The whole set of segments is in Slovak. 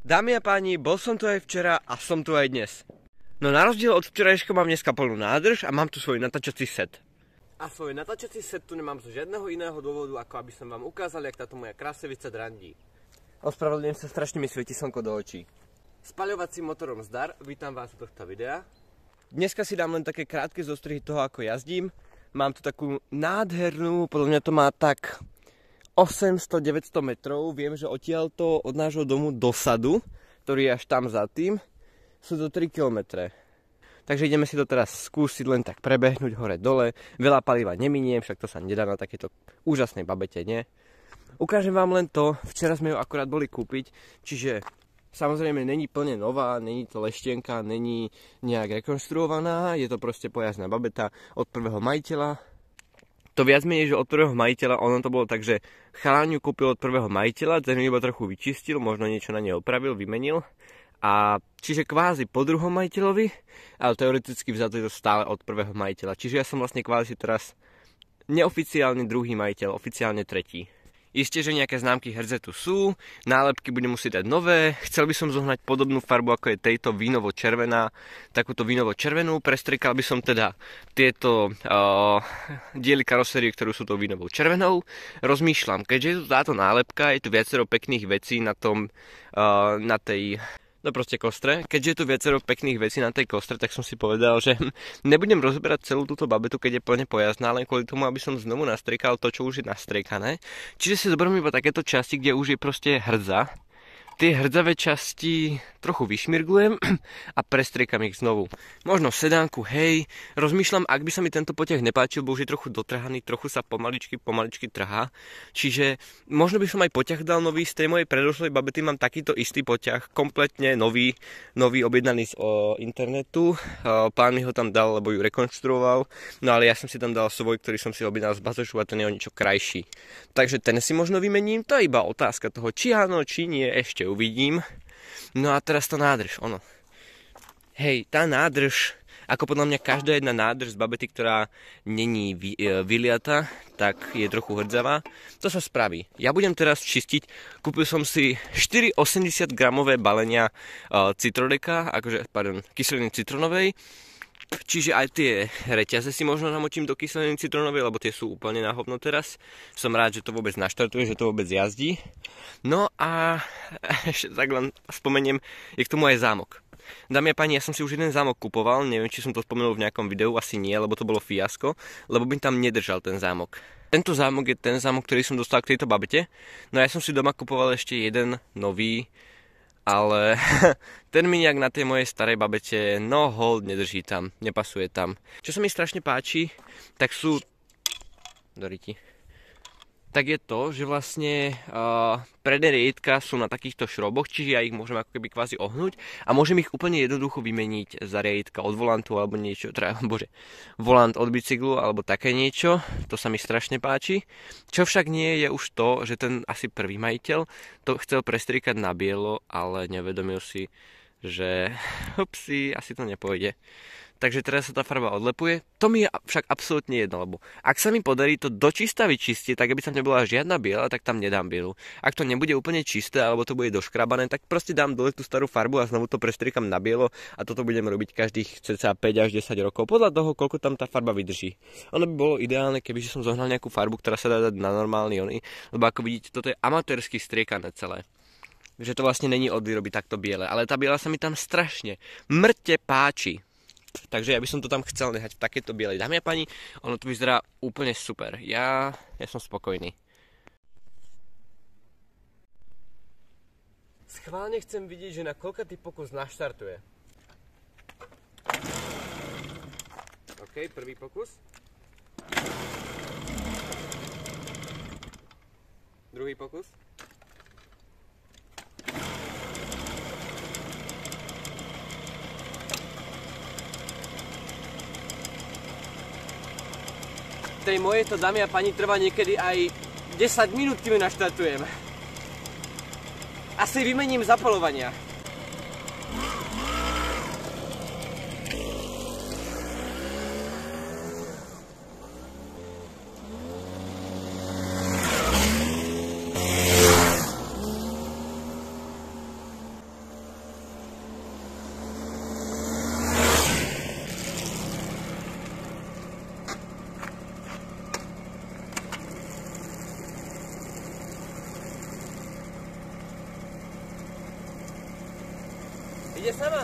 Dámy a páni, bol som tu aj včera a som tu aj dnes. No na rozdiel od včerajška mám dneska plnú nádrž a mám tu svoj natáčací set. A svoj natáčací set tu nemám zo žiadneho iného dôvodu, ako aby som vám ukázal, jak táto moja krásavica drandí. Ospravedlňujem sa, strašne mi svieti slnko do očí. Spaľovacím motorom zdar, vítam vás u tohto videa. Dneska si dám len také krátke zostrihy toho, ako jazdím. Mám tu takú nádhernú, podľa mňa to má tak 800-900 metrov. Viem, že odtiaľto od nášho domu do sadu, ktorý je až tam za tým, sú to 3 km. Takže ideme si to teraz skúsiť len tak prebehnúť hore-dole. Veľa paliva neminiem, však to sa nedá na takéto úžasnej babete, nie? Ukážem vám len to, včera sme ju akurát boli kúpiť, čiže samozrejme není plne nová, není to leštenka, není nejak rekonštruovaná, je to proste pojazdná babeta od prvého majiteľa. To viac menej, že od prvého majiteľa, ono to bolo tak, že chaláň ju kúpil od prvého majiteľa, ten ju iba trochu vyčistil, možno niečo na nej opravil, vymenil. A čiže kvázi po druhom majiteľovi, ale teoreticky vzato je to stále od prvého majiteľa. Čiže ja som vlastne kvázi teraz neoficiálne druhý majiteľ, oficiálne tretí. Isté, že nejaké známky hrdze tu sú, nálepky budem musieť dať nové. Chcel by som zohnať podobnú farbu, ako je tejto vínovo-červená, takúto vínovo-červenú. Prestriekal by som teda tieto diely karosérie, ktorú sú tou vínovou červenou. Rozmýšľam, keďže je tu táto nálepka, je tu viacero pekných vecí na tom, na tej... No proste kostre. Keďže je tu viacero pekných vecí na tej kostre, tak som si povedal, že nebudem rozberať celú túto babetu, keď je plne pojazdná, len kvôli tomu, aby som znovu nastriekal to, čo už je nastriekané. Čiže si zoberiem iba takéto časti, kde už je proste hrdza. Tie hrdzavé časti trochu vyšmirglujem a prestriekam ich znovu. Možno sedánku, hej. Rozmýšľam, ak by sa mi tento potiah nepáčil, bo už je trochu dotrhaný, trochu sa pomaličky trhá. Čiže možno by som aj potiah dal nový. Z tej mojej predošlej babety mám takýto istý potiah, kompletne nový objednaný z internetu. Pán mi ho tam dal, lebo ju rekonštruoval. No ale ja som si tam dal svoj, ktorý som si objednal z Bazošu a ten je o niečo krajší. Takže ten si možno vymením, to je iba otázka toho, či áno, či nie, ešte uvidím. No a teraz tá nádrž, ono. Hej, tá nádrž, ako podľa mňa každá jedna nádrž z babety, ktorá není vyliata, tak je trochu hrdzavá. To sa spraví. Ja budem teraz čistiť. Kúpil som si 4 80 gramové balenia citrodeka, kyseliny citronovej. Čiže aj tie reťaze si možno namočím do kyseliny citronovej, lebo tie sú úplne na hovno teraz. Som rád, že to vôbec naštartuje, že to vôbec jazdí. No a ešte tak len spomeniem, je k tomu aj zámok. Dámy a páni, ja som si už jeden zámok kupoval, neviem, či som to spomenul v nejakom videu, asi nie, lebo to bolo fiasko, lebo by tam nedržal ten zámok. Tento zámok je ten zámok, ktorý som dostal k tejto babete. No ja som si doma kupoval ešte jeden nový, ale ten mi nejak na tej mojej starej babete, no hold, nedrží tam, nepasuje tam. Čo sa mi strašne páči, tak sú... Tak je to, že vlastne predné riedka sú na takýchto šroboch, čiže ja ich môžem ako keby kvázi ohnúť a môžem ich úplne jednoducho vymeniť za riedka od volantu alebo niečo, volant od bicyklu alebo také niečo, to sa mi strašne páči. Čo však nie je už to, že ten asi prvý majiteľ to chcel prestriekať na bielo, ale nevedomil si, že asi to nepôjde. Takže teraz sa tá farba odlepuje. To mi je však absolútne jedno, lebo ak sa mi podarí to dočista vyčistiť, tak aby tam nebola žiadna biela, tak tam nedám bielu. Ak to nebude úplne čisté, alebo to bude doškrabané, tak proste dám dole tú starú farbu a znovu to prestriekam na bielo a toto budem robiť každých cca 5 až 10 rokov, podľa toho, koľko tam tá farba vydrží. Ono by bolo ideálne, keby som zohnal nejakú farbu, ktorá sa dá dať na normálny ony, lebo ako vidíte, toto je amatérsky striekané celé. Že to vlastne není od výroby takto biele, ale tá biela sa mi tam strašne mŕte páči. Takže ja by som to tam chcel nehať v takéto bielej. Dámy a páni, ono to vyzerá úplne super. Ja som spokojný. Schválne chcem vidieť, že na koľkatý pokus naštartuje. OK, prvý pokus. Druhý pokus. Tej mojej to, dámy a pani, trvá niekedy aj 10 minút, kým ju naštartujem. Asi vymením zapaľovania. Ide sama.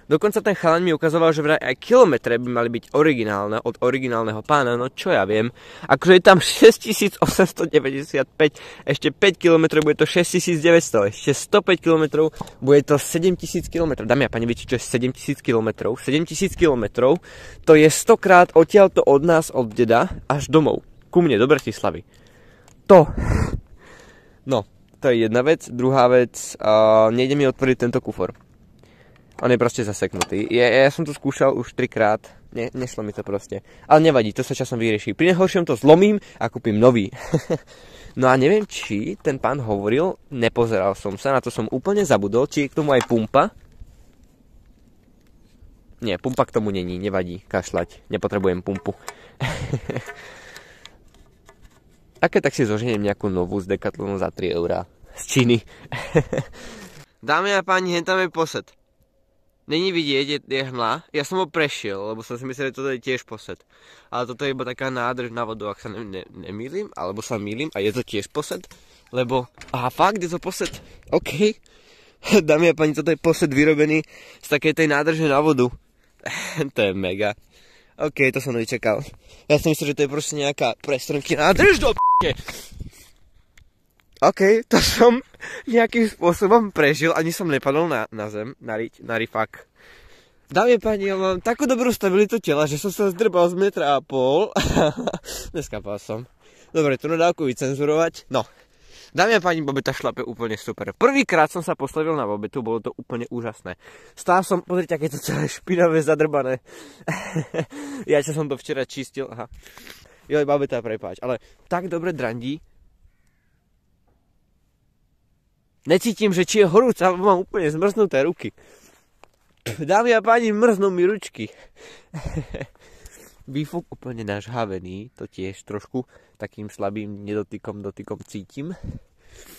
Dokonca ten chalan mi ukazoval, že vraj aj kilometre by mali byť originálne od originálneho pána, no čo ja viem. Akože je tam 6895, ešte 5 km bude to 6900, ešte 105 km bude to 7000 km. Dámy a páni, viete čo je 7000 km? 7000 km to je 100 krát odtiaľto od nás, od deda, až domov. Ku mne, do Bratislavy. To. No, to je jedna vec. Druhá vec, nejde mi otvoriť tento kufor. On je proste zaseknutý. Ja som to skúšal už 3 krát. Nešlo mi to proste. Ale nevadí, to sa časom vyrieši. Pri najhoršom to zlomím a kúpim nový. No a neviem, či ten pán hovoril, nepozeral som sa, na to som úplne zabudol, či je k tomu aj pumpa. Nie, pumpa k tomu není, nevadí, kašľať. Nepotrebujem pumpu. Aké tak si zoženiem nejakú novú z Decathlonu za 3 eurá. Z Číny. Dámy a páni, hen tam je posed. Není vidieť, je hmla. Ja som ho prešiel, lebo som si myslel, že toto je tiež posed. Ale toto je iba taká nádrž na vodu, ak sa nemýlim, alebo sa mýlim. A je to tiež posed, lebo... Aha, fakt, je to posed. OK. Dámy a páni, toto je posed vyrobený z takej tej nádrže na vodu. To je mega. OK, to som nečakal. Ja som myslel, že to je proste nejaká prestrnky nádrž do p***e. OK, to som nejakým spôsobom prežil, ani som nepadol na zem, na rifák. Dámy a páni, ja mám takú dobrú stabilitu tela, že som sa zdrbal z 1,5 metra. Neskapal som. Dobre, tu nadávku vycenzurovať. No, dámy a páni, bobeta šlape úplne super. Prvýkrát som sa poslavil na bobetu, bolo to úplne úžasné. Stál som, pozrite, aké to celé špinavé, zadrbané. Ja čo som to včera čistil, aha. Joj, babeta, prepáč, ale tak dobre drandí. Necítim, že či je horúca, alebo mám úplne zmrznuté ruky. Dámy a páni, mrznú mi ručky. Výfuk úplne nažhavený, to tiež trošku takým slabým dotykom cítim.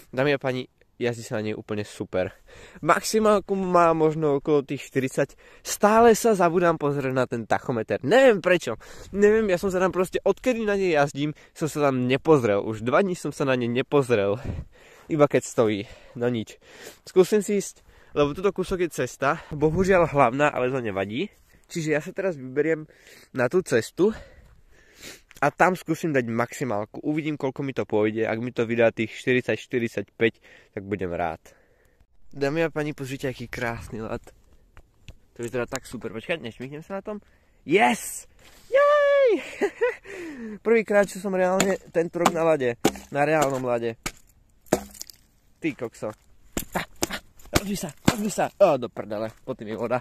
Dámy a páni, jazdí sa na nej úplne super. Maximálku má možno okolo tých 40. Stále sa zabudám pozrieť na ten tachometer. Neviem prečo. Neviem, ja som sa tam proste, odkedy na nej jazdím, som sa tam nepozrel. Už 2 dní som sa na nej nepozrel. Iba keď stojí, no nič. Skúsim si ísť, lebo túto kúsok je cesta, bohužiaľ hlavná, ale to nevadí. Čiže ja sa teraz vyberiem na tú cestu a tam skúsim dať maximálku. Uvidím, koľko mi to pôjde. Ak mi to vydá tých 40-45, tak budem rád. Dámy a pani, pozrite, aký krásny ľad. To vyzerá tak super. Počkaj, nešmyknem sa na tom. Yes! Jej! Prvýkrát, čo som reálne tento rok na ľade. Na reálnom ľade. Ty kokso. Rozbi sa. Do prdele, po tým je voda.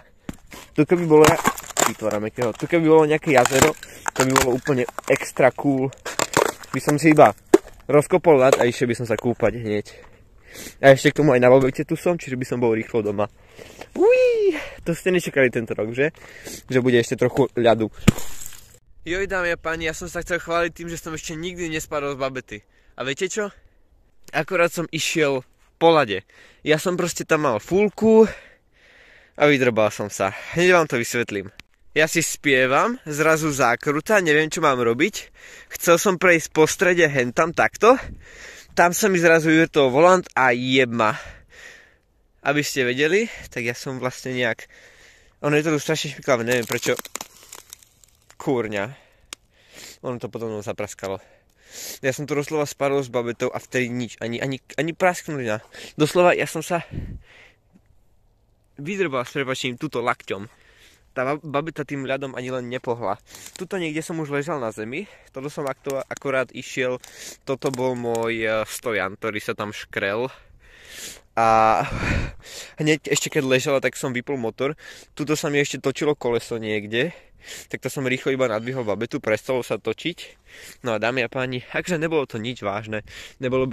Tu keby bolo nejaké jazero, to by bolo úplne extra cool. By som si iba rozkopol ľad a išiel by som sa kúpať hneď. A ešte k tomu aj na bobete tu som, čiže by som bol rýchlo doma. Uí, to ste nečakali tento rok, že? Že bude ešte trochu ľadu. Joj, dámy a páni, ja som sa chcel chváliť tým, že som ešte nikdy nespadol z babety. A viete čo? Akorát som išiel po ľade. Ja som proste tam mal fulku a vydrbal som sa. Hneď vám to vysvetlím. Ja si spievam, zrazu zákruta, neviem čo mám robiť. Chcel som prejsť po strede hentam takto. Tam sa mi zrazu vyvrtol volant a jebma. Aby ste vedeli, tak ja som vlastne nejak... Ono je to tu strašne špiklavé, neviem prečo. Kúrňa. Ono to potom zapraskalo. Ja som tu doslova spadol s babetou a vtedy nič, ani prasknulina. Doslova ja som sa vydrbal s prepačením túto lakťom. Tá babeta tým ľadom ani len nepohla. Tuto niekde som už ležal na zemi, toto som akorát išiel, toto bol môj stojan, ktorý sa tam škrel. A hneď ešte keď ležala, tak som vypol motor. Tuto sa mi ešte točilo koleso niekde. Tak to som rýchlo iba nadvihol babetu, prestalo sa točiť. No a dámy a páni, akže nebolo to nič vážne. Nebolo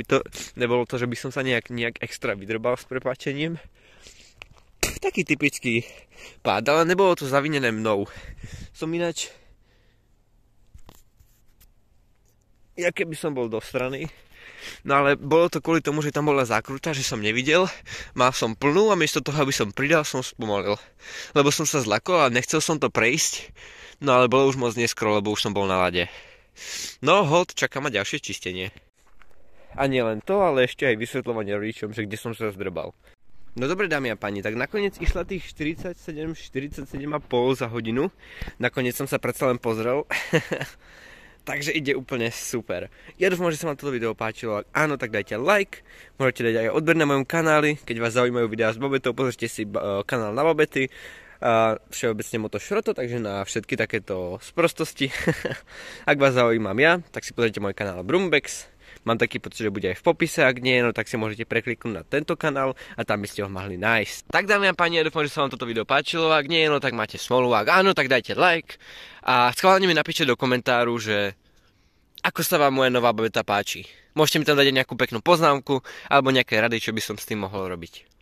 to, že by som sa nejak extra vydrbal s prepáčením. Taký typický pád, ale nebolo to zavinené mnou. Som ináč... Ja keby som bol do strany... No ale bolo to kvôli tomu, že tam bola zákruta, že som nevidel, mal som plnú a miesto toho, aby som pridal, som spomalil. Lebo som sa zlakol a nechcel som to prejsť, no ale bolo už moc neskoro, lebo už som bol na lade. No hold, čaká ma ďalšie čistenie. A nie len to, ale ešte aj vysvetľovanie rodičom, že kde som sa zdrbal. No dobre, dámy a páni, tak nakoniec išla tých 47,5 za hodinu. Nakoniec som sa predsa len pozrel. Takže ide úplne super. Ja dúfam, že sa vám toto video páčilo. Ak áno, tak dajte like. Môžete dať aj odber na mojom kanáli. Keď vás zaujímajú videá s bobetou, pozrite si kanál na bobety. Všeobecne Moto Šroto, takže na všetky takéto sprostosti. Ak vás zaujímam ja, tak si pozrite môj kanál Brumbex. Mám taký pocit, že bude aj v popise, ak nie, no tak si môžete prekliknúť na tento kanál a tam by ste ho mohli nájsť. Tak dámy a páni, ja dúfam, že sa vám toto video páčilo, ak nie, no tak máte smolu, ak áno, tak dajte like a schválne mi napíšte do komentáru, že ako sa vám moja nová bobeta páči. Môžete mi tam dať nejakú peknú poznámku alebo nejaké rady, čo by som s tým mohol robiť.